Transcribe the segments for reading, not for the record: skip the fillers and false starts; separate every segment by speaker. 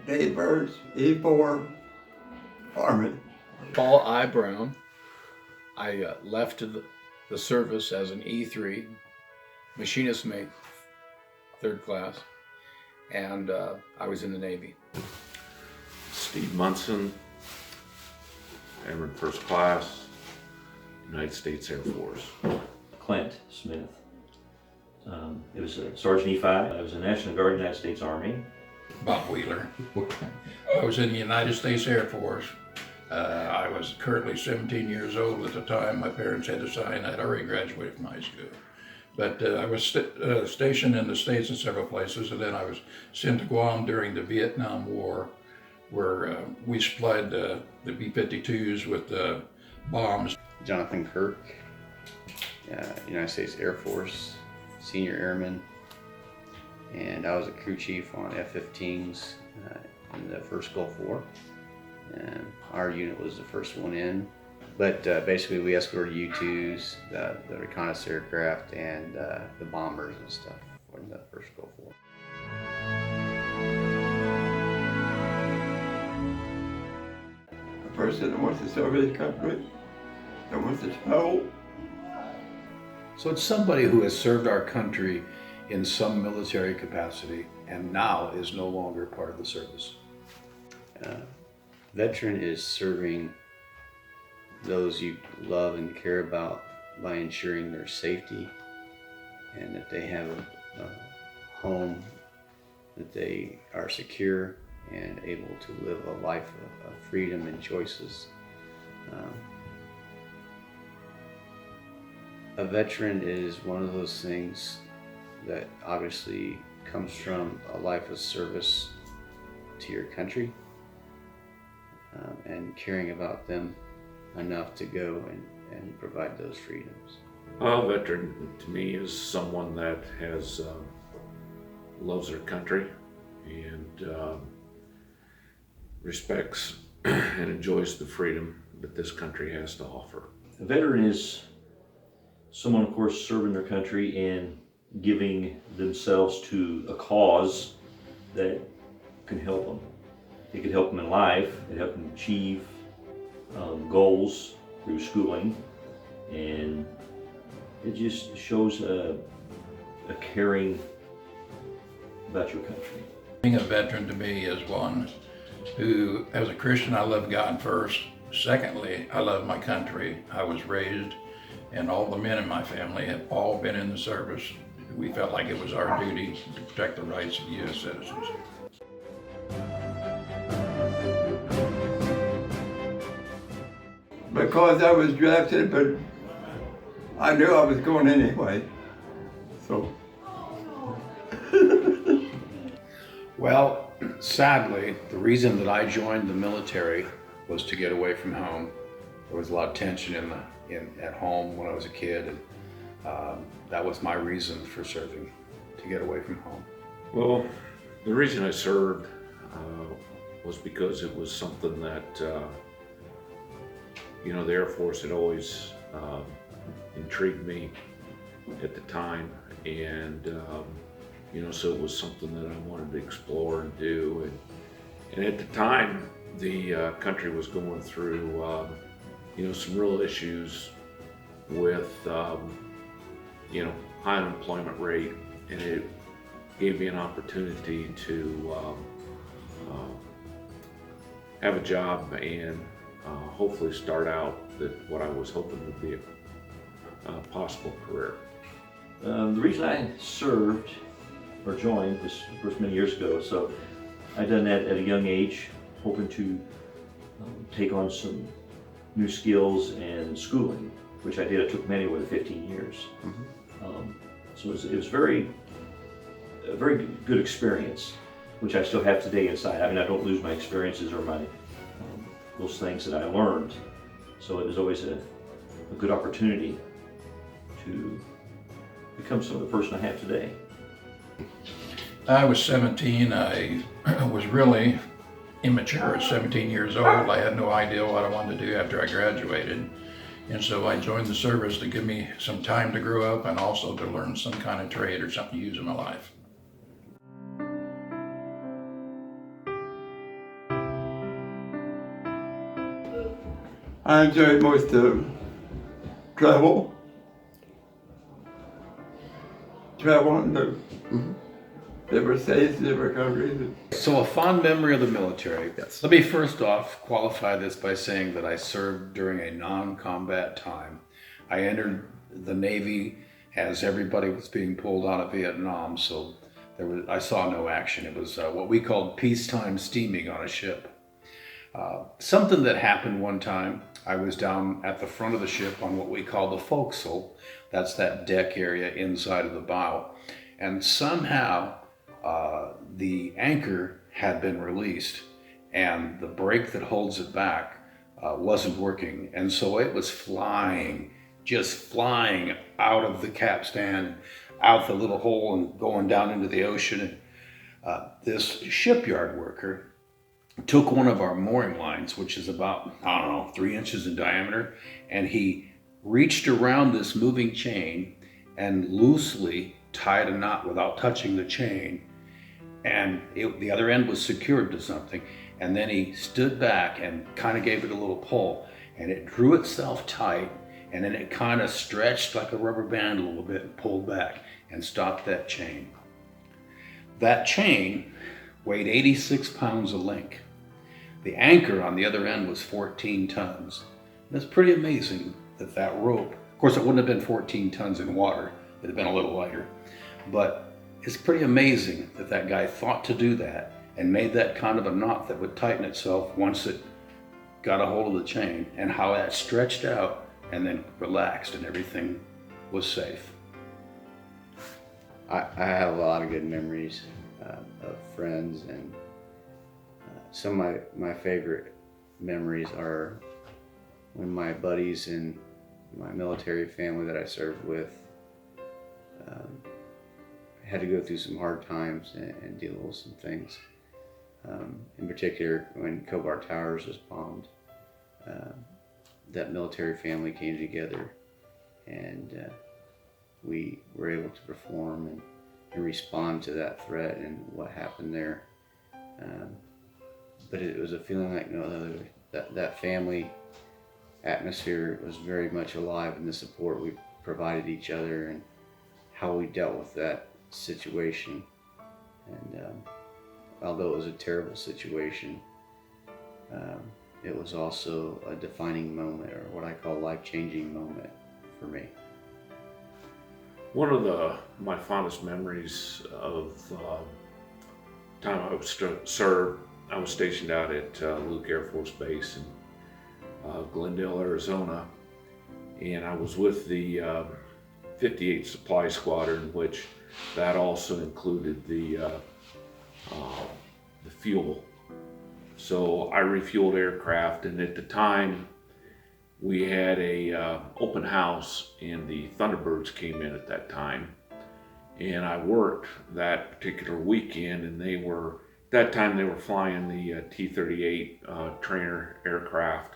Speaker 1: Dave Birch, E4, Army.
Speaker 2: Paul I. Brown. I left the service as an E3, machinist mate, third class, and I was in the Navy.
Speaker 3: Steve Munson, Airman First Class, United States Air Force.
Speaker 4: Clint Smith. It was a Sergeant E5. I was a National Guard, United States Army.
Speaker 5: Bob Wheeler. I was in the United States Air Force. I was currently 17 years old at the time. My parents had to sign. I'd already graduated from high school. But I was stationed in the States in several places, and then I was sent to Guam during the Vietnam War, where we supplied the B-52s with bombs.
Speaker 6: Jonathan Kirk, United States Air Force, senior airman, and I was a crew chief on F-15s in the first Gulf War. And our unit was the first one in, but basically we escorted U-2s, the reconnaissance aircraft, and the bombers and stuff in the first Gulf War.
Speaker 1: A person that wants to serve his country, that wants to travel.
Speaker 2: So it's somebody who has served our country in some military capacity and now is no longer part of the service.
Speaker 6: Veteran is serving those you love and care about by ensuring their safety and that they have a home, that they are secure and able to live a life of freedom and choices. A veteran is one of those things that obviously comes from a life of service to your country. And caring about them enough to go and provide those freedoms.
Speaker 3: A veteran to me is someone that has loves their country and respects and enjoys the freedom that this country has to offer.
Speaker 4: A veteran is someone, of course, serving their country and giving themselves to a cause that can help them. It could help them in life, it help them achieve goals through schooling, and it just shows a caring about your country.
Speaker 5: Being a veteran to me is one who, as a Christian, I love God first. Secondly, I love my country. I was raised, and all the men in my family have all been in the service. We felt like it was our duty to protect the rights of U.S. citizens.
Speaker 1: Because I was drafted, but I knew I was going anyway. So.
Speaker 2: Well, sadly, the reason that I joined the military was to get away from home. There was a lot of tension at home when I was a kid, and that was my reason for serving, to get away from home.
Speaker 3: Well, the reason I served was because it was something that the Air Force had always intrigued me at the time, and so it was something that I wanted to explore and do. And at the time, the country was going through some real issues with high unemployment rate, and it gave me an opportunity to have a job and hopefully start out what I was hoping would be a possible career.
Speaker 4: The reason I served or joined was, of course, many years ago. So I done that at a young age, hoping to take on some new skills and schooling, which I did. It took many over the 15 years. So it was a very good experience, which I still have today inside. I mean, I don't lose my experiences or my those things that I learned. So it was always a good opportunity to become some of the person I have today.
Speaker 5: I was 17. I was really immature at 17 years old. I had no idea what I wanted to do after I graduated. And so I joined the service to give me some time to grow up and also to learn some kind of trade or something to use in my life.
Speaker 1: I enjoyed most of travel. Travel in the different states, different countries.
Speaker 2: So a fond memory of the military.
Speaker 7: Yes.
Speaker 2: Let me first off qualify this by saying that I served during a non-combat time. I entered the Navy as everybody was being pulled out of Vietnam, so I saw no action. It was what we called peacetime steaming on a ship. Something that happened one time, I was down at the front of the ship on what we call the forecastle. That's that deck area inside of the bow. And somehow the anchor had been released and the brake that holds it back wasn't working. And so it was flying, just flying out of the capstan, out the little hole and going down into the ocean. This shipyard worker took one of our mooring lines, which is about, 3 inches in diameter, and he reached around this moving chain and loosely tied a knot without touching the chain. And the other end was secured to something. And then he stood back and kind of gave it a little pull, and it drew itself tight, and then it kind of stretched like a rubber band a little bit and pulled back and stopped that chain. That chain weighed 86 pounds a link. The anchor on the other end was 14 tons. That's pretty amazing that that rope, of course it wouldn't have been 14 tons in water, it'd have been a little lighter, but it's pretty amazing that that guy thought to do that and made that kind of a knot that would tighten itself once it got a hold of the chain, and how that stretched out and then relaxed and everything was safe.
Speaker 6: I have a lot of good memories of friends, and some of my favorite memories are when my buddies and my military family that I served with had to go through some hard times and deal with some things. In particular, when Khobar Towers was bombed, that military family came together, and we were able to perform and respond to that threat and what happened there. But it was a feeling like no other. That family atmosphere was very much alive, and the support we provided each other and how we dealt with that situation. And although it was a terrible situation, it was also a defining moment, or what I call a life-changing moment for me.
Speaker 3: One of my fondest memories of time I was served, I was stationed out at Luke Air Force Base in Glendale, Arizona, and I was with the 58th Supply Squadron, which that also included the fuel. So I refueled aircraft, and at the time we had a open house, and the Thunderbirds came in at that time, and I worked that particular weekend, and they were flying the T-38 trainer aircraft.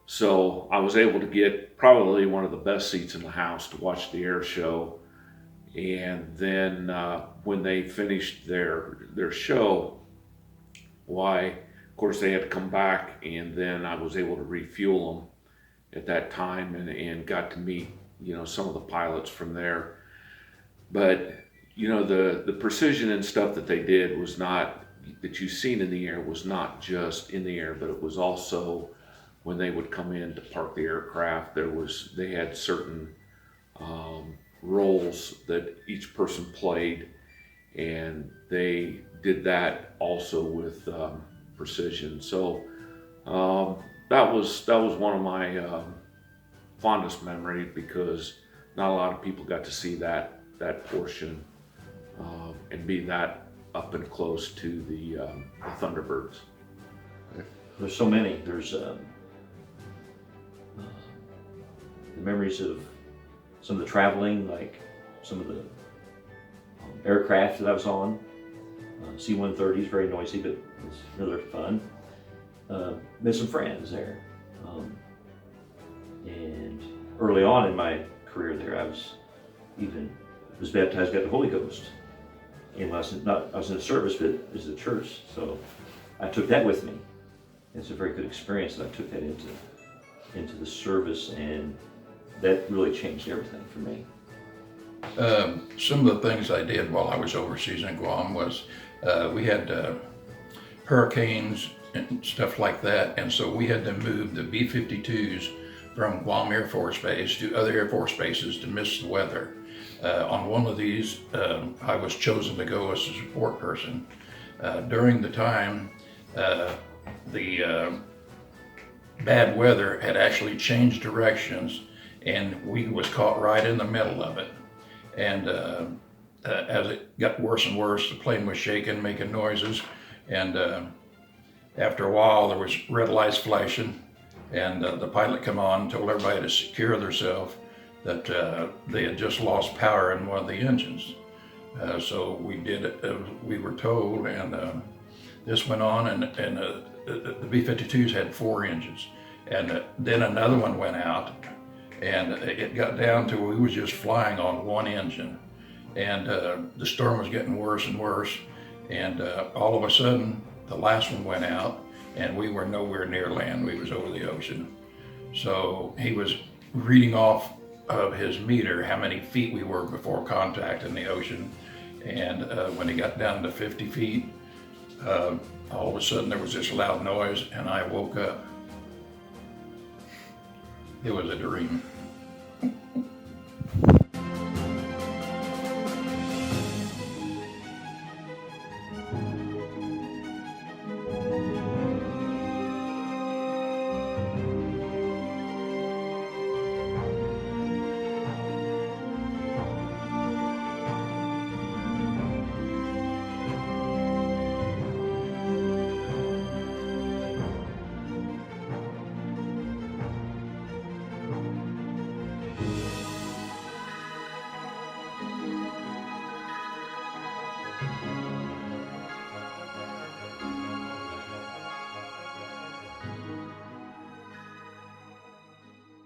Speaker 3: So I was able to get probably one of the best seats in the house to watch the air show. And then when they finished their show, of course they had to come back, and then I was able to refuel them at that time, and got to meet some of the pilots from there. But the precision and stuff that they did was not, that you've seen in the air, was not just in the air, but it was also when they would come in to park the aircraft. They had certain roles that each person played, and they did that also with precision. So that was one of my fondest memories, because not a lot of people got to see that portion and be that up and close to the Thunderbirds.
Speaker 4: There's so many. There's the memories of some of the traveling, like some of the aircraft that I was on. C-130s, very noisy, but it's really fun. Met some friends there. And early on in my career there, I was baptized by the Holy Ghost. And I was in the service, but it was the church, so I took that with me. It's a very good experience, and I took that into into the service, and that really changed everything for me.
Speaker 5: Some of the things I did while I was overseas in Guam was we had hurricanes and stuff like that, and so we had to move the B-52s from Guam Air Force Base to other Air Force bases to miss the weather. On one of these, I was chosen to go as a support person. During the time, the bad weather had actually changed directions, and we was caught right in the middle of it. And as it got worse and worse, the plane was shaking, making noises, and after a while there was red lights flashing, and the pilot come on and told everybody to secure themselves, that they had just lost power in one of the engines. So we did it as we were told, and this went on, and the B-52s had 4 engines, and then another one went out, and it got down to we was just flying on 1 engine, and the storm was getting worse and worse, and all of a sudden the last one went out, and we were nowhere near land. We was over the ocean. So he was reading off of his meter how many feet we were before contact in the ocean, and when he got down to 50 feet, all of a sudden there was this loud noise, and I woke up. It was a dream.